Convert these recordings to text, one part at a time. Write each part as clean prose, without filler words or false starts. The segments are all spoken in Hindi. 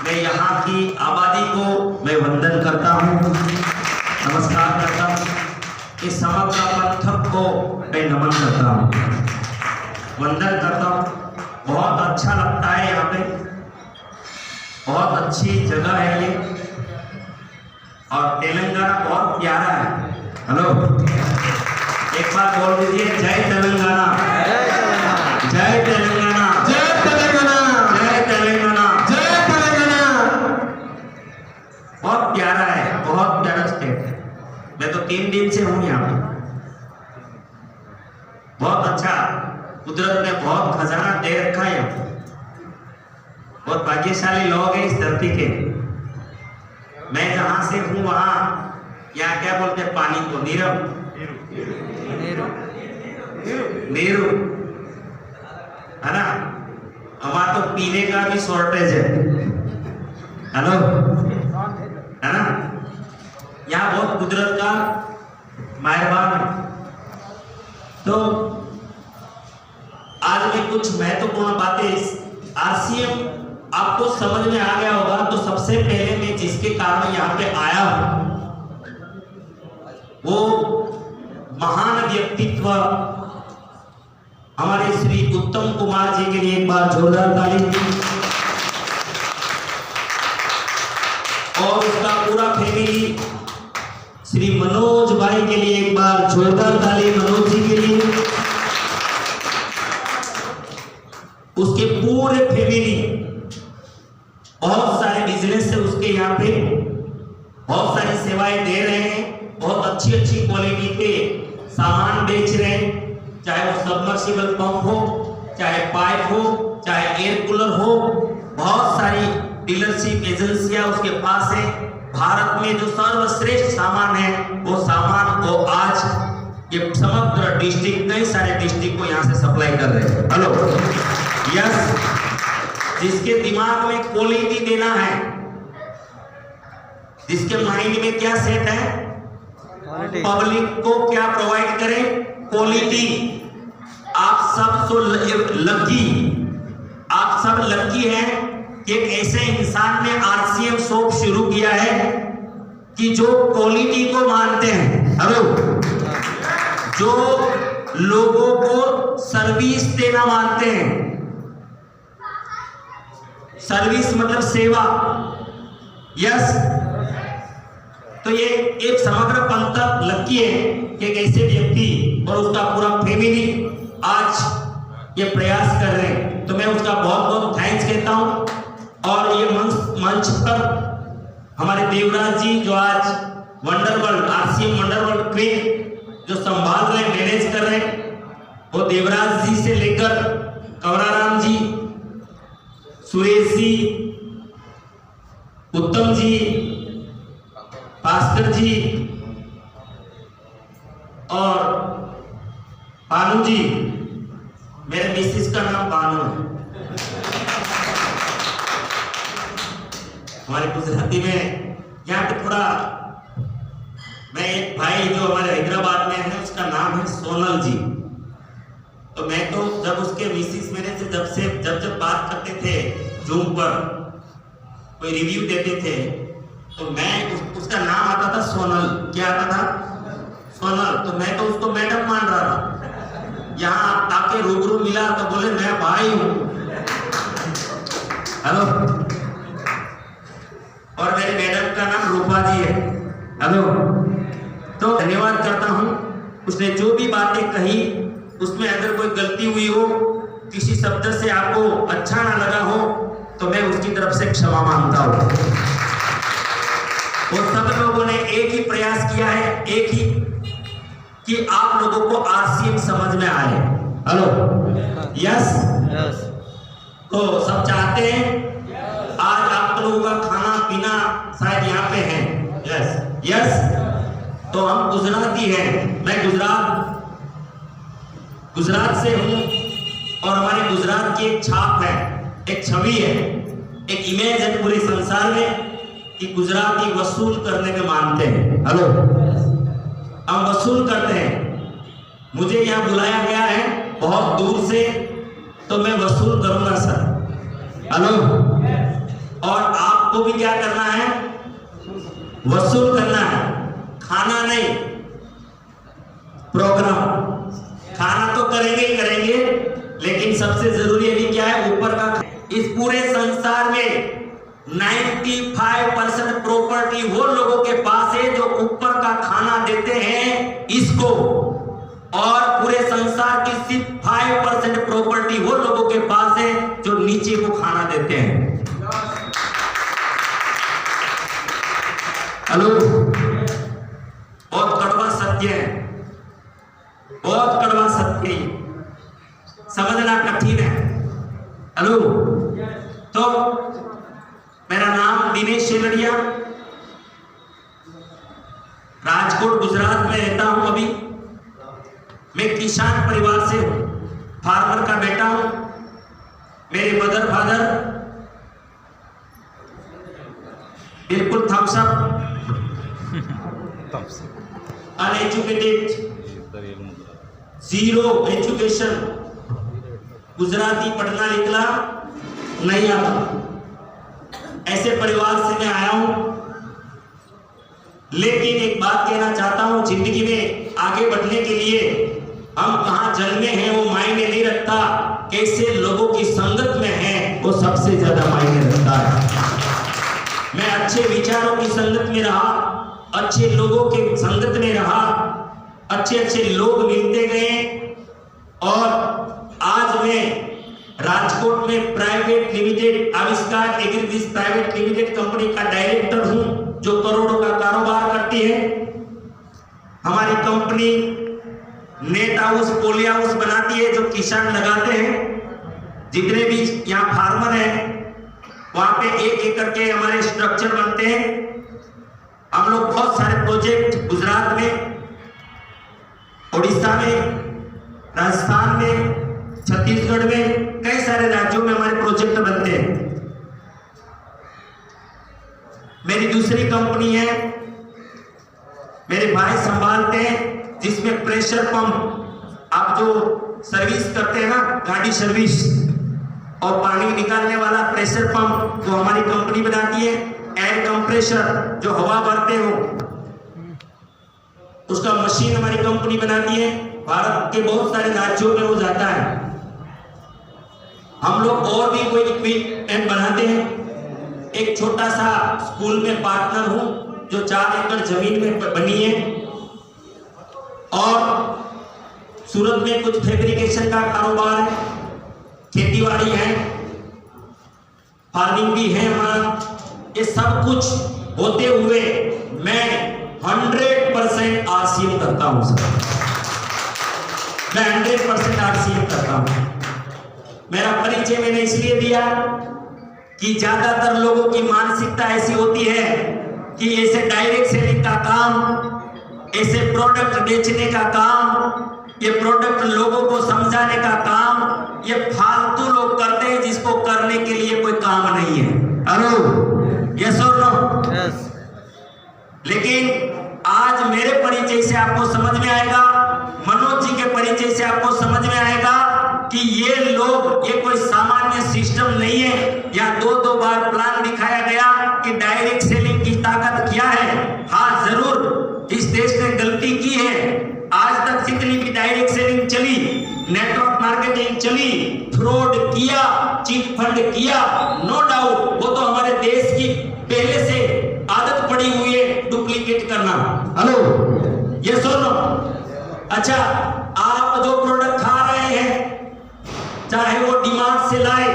मैं यहाँ की आबादी को मैं वंदन करता हूँ, नमस्कार करता हूँ। इस समग्र पंथक को मैं नमन करता हूँ, वंदन करता हूँ। बहुत अच्छा लगता है यहाँ पे, बहुत अच्छी जगह है ये, और तेलंगाना बहुत प्यारा है। हेलो, एक बार बोल दीजिए, जय तेलंगाना, जय तेलंगाना, जय तेलंगाना, जय तेलंगाना, जय तेलंगाना। बहुत प्यारा है, बहुत प्यारा स्टेट है। मैं तो 3 दिन से हूँ यहाँ पे। बहुत अच्छा, कुदरत ने बहुत खजाना दे रखा है यहाँ पे। बहुत भाग्यशाली लोग हैं इस धरती के। मैं जहां से हूँ वहां, यहाँ क्या बोलते हैं पानी को? नीरव, नीरू, है ना? हमारा तो पीने का भी शॉर्टेज है। हेलो, है ना? यहाँ बहुत कुदरत का मेहरबान है। तो आज मैं कुछ महत्वपूर्ण बातें, आरसीएम आपको समझ में आ गया होगा। तो सबसे पहले मैं जिसके कारण यहाँ पे आया हूं, वो महान व्यक्तित्व हमारे श्री उत्तम कुमार जी के लिए एक बार जोरदार ताली, और उसका पूरा फैमिली श्री मनोज भाई के लिए एक बार जोरदार ताली, मनोज जी के लिए। उसके पूरे फैमिली, बहुत सारे बिजनेस है उसके यहाँ पे, बहुत सारी सेवाएं दे रहे हैं, बहुत अच्छी अच्छी क्वालिटी के सामान बेच रहे हैं। चाहे वो सबमर्सिबल पंप हो, चाहे पाइप हो, चाहे एयर कूलर हो, बहुत सारी डीलरशिप एजेंसियां उसके पास है। भारत में जो सर्वश्रेष्ठ सामान है, वो सामान को आज ये समग्र डिस्ट्रिक्ट, कई सारे डिस्ट्रिक्ट को यहाँ से सप्लाई कर रहे हैं। हेलो, यस, जिसके दिमाग में क्वालिटी देना है, जिसके माइंड में क्या सेट है, पब्लिक को क्या प्रोवाइड करें? क्वालिटी। आप सब तो लकी, आप सब लकी हैं कि एक ऐसे इंसान ने आरसीएम शॉप शुरू किया है कि जो क्वालिटी को मानते हैं। हेलो, जो लोगों को सर्विस देना मानते हैं। सर्विस मतलब सेवा, यस। तो ये एक समग्र पंथक लकी है कि एक ऐसे व्यक्ति और उसका पूरा फैमिली आज ये प्रयास कर रहे हैं। तो मैं उसका बहुत बहुत थैंक्स कहता हूँ। और ये मंच पर हमारे देवराज जी, जो आज वंडरवर्ल्ड, आरसीएम वंडरवर्ल्ड क्वीन जो संभाल रहे, मैनेज कर रहे हैं, वो देवराज जी से लेकर कंवराराम जी, सुरेश जी, उत्तम जी, भास्कर जी और भानु जी। मेरे मिसेस का नाम भानु है। हमारे गुजराती में यहाँ पे थोड़ा, मैं एक भाई जो हमारे हैदराबाद में है, उसका नाम है सोनल जी। तो मैं तो जब उसके मिसेस मेरे से जब बात करते थे जूम पर, कोई रिव्यू देते थे, तो मैं उसका नाम आता था सोनल। क्या आता था? सोनल। तो मैं तो उसको मैडम मान रहा था। यहाँ आके रूबरू मिला तो बोले मैं भाई हूँ। हेलो, और मेरी मैडम का नाम रूपा जी है। हेलो, तो धन्यवाद करता हूँ। उसने जो भी बातें कही, उसमें अगर कोई गलती हुई हो, किसी शब्द से आपको अच्छा ना लगा हो, तो मैं उसकी तरफ से क्षमा मांगता हूँ। वो सब लोगों ने एक ही प्रयास किया है, एक ही, कि आप लोगों को आरसीएम समझ में आए। हेलो, यस, तो सब चाहते हैं आज आप लोगों का खाना पीना शायद यहाँ पे है। Yes, yes. तो हम गुजराती हैं, मैं गुजरात से हूँ, और हमारे गुजरात की एक छाप है, एक छवि है, एक इमेज है पूरे संसार में कि गुजराती वसूल करने में मानते हैं। हेलो, हम वसूल करते हैं। मुझे यहाँ बुलाया गया है बहुत दूर से, तो मैं वसूल करूंगा सर। हेलो, और आप आपको भी क्या करना है, वसूल करना है, खाना नहीं। प्रोग्राम खाना तो करेंगे ही करेंगे, लेकिन सबसे जरूरी अभी क्या है, ऊपर का। इस पूरे संसार में 95% प्रॉपर्टी वो लोगों के पास है जो ऊपर का खाना देते हैं इसको, और पूरे संसार की सिर्फ 5% प्रॉपर्टी वो लोगों के पास है जो नीचे को खाना देते हैं। हेलो, बहुत कड़वा सत्य है, बहुत कड़वा सत्य है, समझना कठिन है। हेलो, तो मेरा नाम दिनेश शेलड़िया, राजकोट गुजरात में रहता हूं। अभी मैं किसान परिवार से हूं, फार्मर का बेटा हूं। मेरे मदर फादर बिल्कुल thumbs up, uneducated, zero education, Gujarati पढ़ना लिखना नहीं आता, ऐसे परिवार से मैं आया हूं। लेकिन एक बात कहना चाहता हूं, जिंदगी में आगे बढ़ने के लिए हम कहां जन्मे हैं वो मायने नहीं रखता, कैसे लोगों की संगत में हैं वो सबसे ज्यादा मायने रखता है। मैं अच्छे विचारों की संगत में रहा, अच्छे लोगों के संगत में रहा, अच्छे अच्छे लोग मिलते गए, और आज मैं राजकोट में प्राइवेट लिमिटेड आविष्कार एग्रीबिज प्राइवेट लिमिटेड कंपनी का डायरेक्टर हूं, जो करोड़ों का कारोबार करती है। हमारी company net house, poly house बनाती है जो किसान लगाते हैं। जितने भी यहाँ फार्मर हैं वहां पे 1 एकड़ के हमारे स्ट्रक्चर बनते हैं। हम लोग बहुत सारे प्रोजेक्ट गुजरात में, उड़ीसा में, राजस्थान में, छत्तीसगढ़ में, कई सारे राज्यों में हमारे प्रोजेक्ट बनते हैं। मेरी दूसरी कंपनी है, मेरे भाई संभालते हैं, जिसमें प्रेशर पंप, आप जो सर्विस करते हैं ना, गाड़ी सर्विस, और पानी निकालने वाला प्रेशर पंप वो हमारी कंपनी बनाती है। एयर कंप्रेसर जो हवा भरते हो उसका मशीन हमारी कंपनी बनाती है। भारत के बहुत सारे राज्यों में वो जाता है। हम लोग और भी कोई इक्विपमेंट बनाते हैं। एक छोटा सा स्कूल में पार्टनर हूं जो 4 एकड़ जमीन में बनी है, और सूरत में कुछ फैब्रिकेशन का कारोबार है, खेतीबाड़ी है, फार्मिंग भी है हमारा। ये सब कुछ होते हुए मैं 100% आरसीएम करता हूं सर, मैं 100% आरसीएम करता हूं। मेरा परिचय मैंने इसलिए दिया कि ज्यादातर लोगों की मानसिकता ऐसी होती है कि ऐसे डायरेक्ट सेलिंग का काम, ऐसे प्रोडक्ट बेचने का काम, ये प्रोडक्ट लोगों को समझाने का काम, ये फालतू लोग करते हैं जिसको करने के लिए कोई काम नहीं है। हेलो, यस और नो? यस। लेकिन आज मेरे परिचय से आपको समझ में आएगा, मनोज जी के परिचय से आपको समझ में आएगा कि ये लोग, ये कोई सामान्य सिस्टम नहीं है। या 2-2 बार प्लान दिखाया गया कि डायरेक्ट सेलिंग की ताकत क्या है। हाँ, जरूर इस देश ने गलती की है। आज तक जितनी भी डायरेक्ट सेलिंग चली, नेटवर्क मार्केटिंग चली, फ्रॉड किया, चिट फंड किया, नो डाउट वो तो हमारे देश की पहले से आदत पड़ी हुई है डुप्लीकेट करना। हेलो, ये सुनो। अच्छा, आप जो प्रोडक्ट खा रहे हैं, चाहे वो डिमांड से लाए,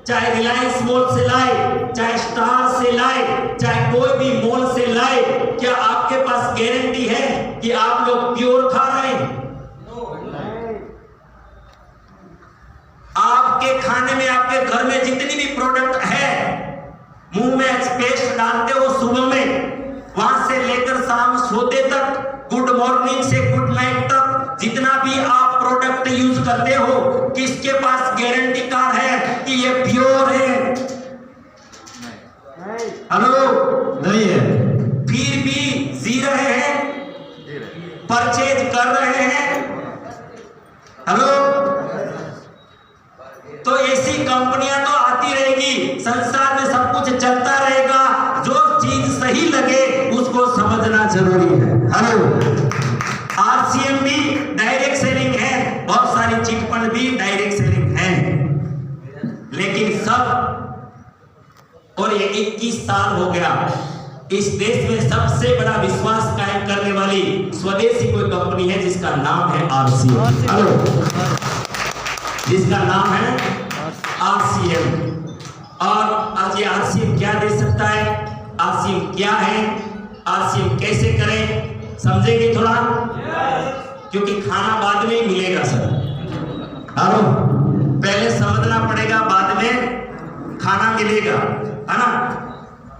चाहे रिलायंस मॉल से लाए, चाहे स्टार से लाए, चाहे कोई भी मॉल से लाए, क्या आपके पास गारंटी है कि आप लोग प्योर खा रहे हैं? आपके खाने में, आपके घर में जितनी भी प्रोडक्ट है, मुंह में पेस्ट डालते हो सुबह में, वहां से लेकर शाम सोते तक, गुड मॉर्निंग से गुड नाइट तक, जितना भी आप प्रोडक्ट यूज करते हो, किसके पास गारंटी कार्ड है कि ये प्योर है? हेलो, नहीं है। फिर भी जी रहे हैं, परचेज कर रहे हैं। हेलो, तो ऐसी कंपनियां तो आती रहेगी, संसार में सब कुछ चलता रहेगा। और ये 21 साल हो गया। इस देश में सबसे बड़ा विश्वास कायम करने वाली स्वदेशी कोई कंपनी है जिसका नाम है आरसीएम। हेलो, जिसका नाम है आरसीएम। और आज ये आरसीएम क्या दे सकता है, आरसीएम क्या है, आरसीएम कैसे करें, समझेंगे थोड़ा? क्योंकि खाना बाद में ही मिलेगा सर। हेलो, पहले समझना पड़ेगा, बाद में खाना मिलेगा, है ना?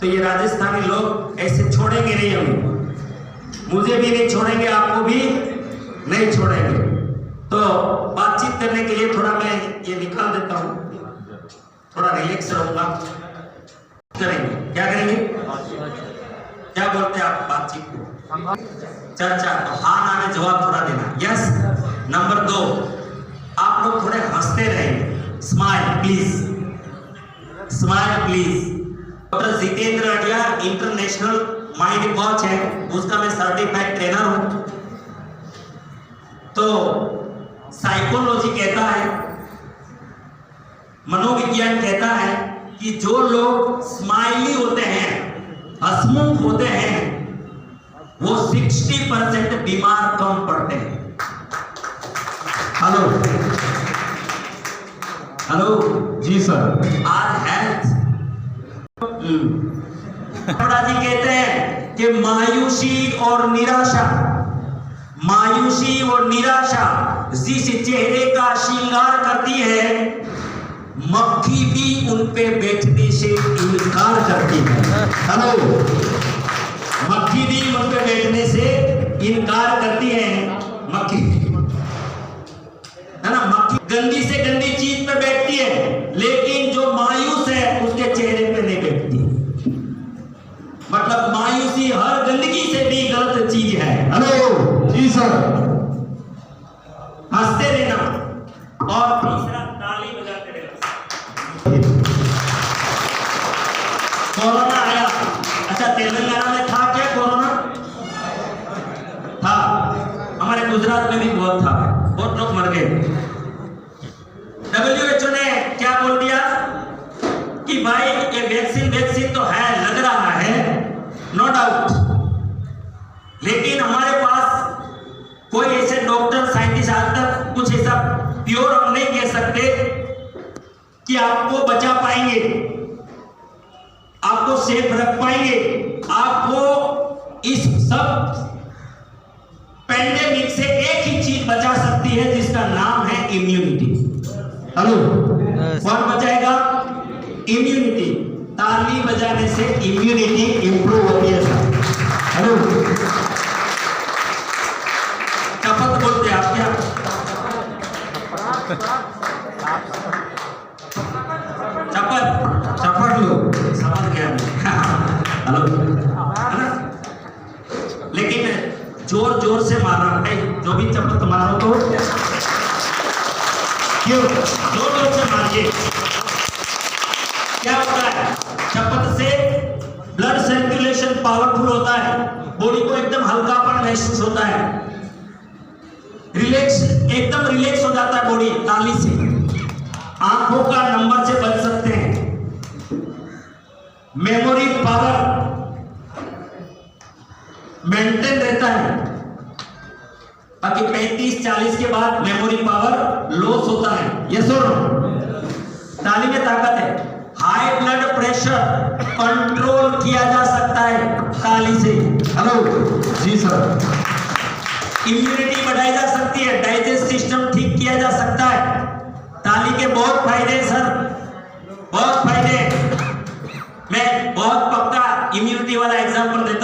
तो ये राजस्थानी लोग ऐसे छोड़ेंगे नहीं, हमें, मुझे भी नहीं छोड़ेंगे, आपको भी नहीं छोड़ेंगे। तो बातचीत करने के लिए थोड़ा मैं ये निकाल देता हूँ, थोड़ा रिलैक्स रहूंगा। करेंगे क्या करेंगे, क्या बोलते हैं आप बातचीत को? चर्चा। हाँ ना में जवाब थोड़ा देना। यस। नंबर 2, आप लोग थोड़े हंसते रहेंगे। Smile please, smile please. Doctor Jitendra idea international mind coach है, उसका मैं सर्टिफाइड ट्रेनर हूं। तो साइकोलॉजी कहता है, मनोविज्ञान कहता है कि जो लोग स्माइली होते हैं, हंसमुख होते हैं, वो 60% बीमार कम पड़ते हैं। हेलो, हेलो जी सर। आज हेल्थ जी कहते हैं कि मायूसी और निराशा, मायूसी और निराशा जिस चेहरे का श्रृंगार करती है, मक्खी भी उन पे बैठने से इनकार करती है। हेलो, मक्खी भी उन पे बैठने से इनकार करती है। मक्खी, है ना? मक्खी गंदी से गंदी चीज पे बैठती है, लेकिन जो मायूस है उसके चेहरे पे नहीं बैठती। मतलब मायूसी हर गंदगी से भी गलत चीज है। हेलो जी सर। हंसते रहना। और तीसरा, ताली बजाते रहना। कोरोना आया, अच्छा तेलंगाना में था क्या कोरोना? था, हमारे गुजरात में भी बहुत था, बहुत लोग मर गए। WHO ने क्या बोल दिया कि भाई ये वैक्सीन तो है, लग रहा है, नो डाउट, लेकिन हमारे पास कोई ऐसे डॉक्टर साइंटिस्ट आज तक कुछ ऐसा प्योर हम नहीं कह सकते कि आपको बचा पाएंगे, आपको सेफ रख पाएंगे, आपको इस सब पेंडेमिक से एक ही चीज बचा सकती है जिसका नाम है इम्यूनिटी। हेलो, कौन बचाएगा? इम्यूनिटी। ताली बजाने से इम्यूनिटी इंप्रूव होती है सर। हेलो, शपथ बोलते हैं आप क्या? शपथ, शपथ लो, समझ गया मैं। हेलो, है ना? लेकिन जोर जोर से मारना है, जो भी शपथ मारो तो क्यों जोर जोर से मारिए। क्या होता है? शपथ से ब्लड सर्कुलेशन पावरफुल होता है, बॉडी को एकदम हल्कापन महसूस होता है, रिलैक्स, एकदम रिलैक्स हो जाता है बॉडी ताली से। आंखों का नंबर से बच सकते हैं। मेमोरी पावर मेंटेन रहता है, बाकी 35-40 के बाद मेमोरी पावर लॉस होता है। यस और नो? ताली में ताकत है। हाई ब्लड प्रेशर कंट्रोल किया जा सकता है ताली से। हेलो जी सर। इम्यूनिटी बढ़ाई जा सकती है, डाइजेस्ट सिस्टम ठीक किया जा सकता है। ताली के बहुत फायदे हैं सर, बहुत फायदे। मैं बहुत पक्का इम्यूनिटी वाला एग्जांपल देता